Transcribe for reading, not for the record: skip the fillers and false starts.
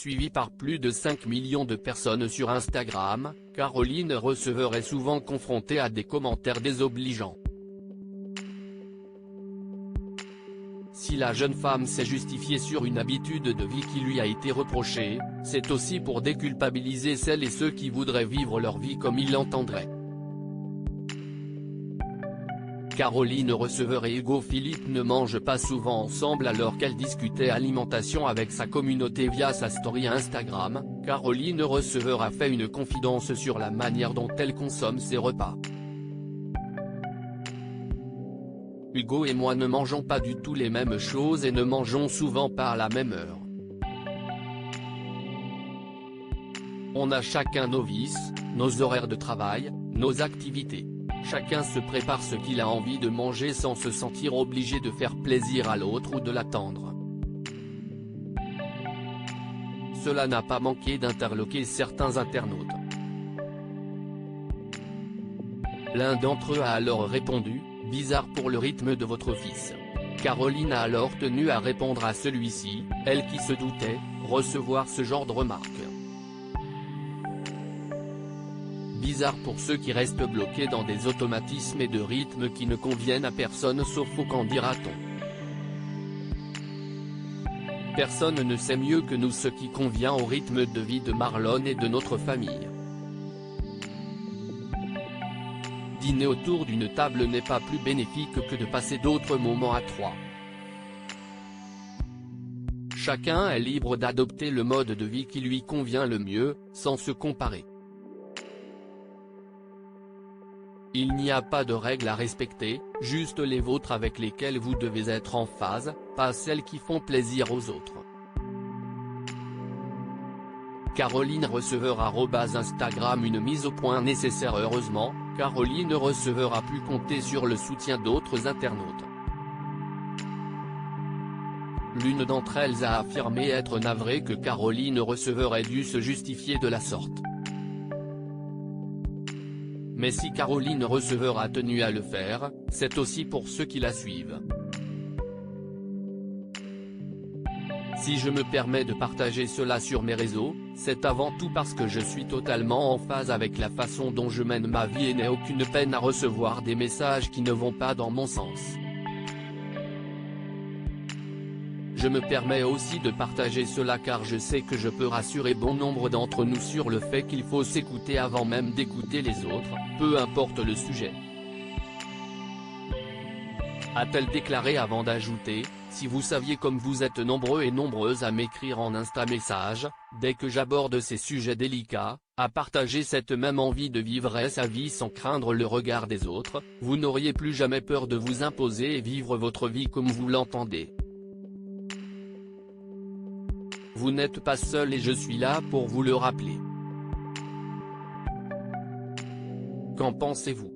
Suivie par plus de 5 millions de personnes sur Instagram, Caroline Receveur est souvent confrontée à des commentaires désobligeants. Si la jeune femme s'est justifiée sur une habitude de vie qui lui a été reprochée, c'est aussi pour déculpabiliser celles et ceux qui voudraient vivre leur vie comme ils l'entendraient. Caroline Receveur et Hugo Philippe ne mangent pas souvent ensemble alors qu'elle discutait alimentation avec sa communauté via sa story Instagram. Caroline Receveur a fait une confidence sur la manière dont elle consomme ses repas. Hugo et moi ne mangeons pas du tout les mêmes choses et ne mangeons souvent pas à la même heure. On a chacun nos vices, nos horaires de travail, nos activités. Chacun se prépare ce qu'il a envie de manger sans se sentir obligé de faire plaisir à l'autre ou de l'attendre. Cela n'a pas manqué d'interloquer certains internautes. L'un d'entre eux a alors répondu: « Bizarre pour le rythme de votre fils ». Caroline a alors tenu à répondre à celui-ci, elle qui se doutait recevoir ce genre de remarques. Bizarre pour ceux qui restent bloqués dans des automatismes et de rythmes qui ne conviennent à personne sauf au qu'en dira-t-on. Personne ne sait mieux que nous ce qui convient au rythme de vie de Marlon et de notre famille. Dîner autour d'une table n'est pas plus bénéfique que de passer d'autres moments à trois. Chacun est libre d'adopter le mode de vie qui lui convient le mieux, sans se comparer. Il n'y a pas de règles à respecter, juste les vôtres avec lesquelles vous devez être en phase, pas celles qui font plaisir aux autres. Caroline Receveur @Instagram. Une mise au point nécessaire. Heureusement, Caroline Receveur a pu compter sur le soutien d'autres internautes. L'une d'entre elles a affirmé être navrée que Caroline Receveur ait dû se justifier de la sorte. Mais si Caroline Receveur a tenu à le faire, c'est aussi pour ceux qui la suivent. Si je me permets de partager cela sur mes réseaux, c'est avant tout parce que je suis totalement en phase avec la façon dont je mène ma vie et n'ai aucune peine à recevoir des messages qui ne vont pas dans mon sens. Je me permets aussi de partager cela car je sais que je peux rassurer bon nombre d'entre nous sur le fait qu'il faut s'écouter avant même d'écouter les autres, peu importe le sujet. A-t-elle déclaré avant d'ajouter: « Si vous saviez comme vous êtes nombreux et nombreuses à m'écrire en Insta-message, dès que j'aborde ces sujets délicats, à partager cette même envie de vivre sa vie sans craindre le regard des autres, vous n'auriez plus jamais peur de vous imposer et vivre votre vie comme vous l'entendez. Vous n'êtes pas seul et je suis là pour vous le rappeler. » Qu'en pensez-vous ?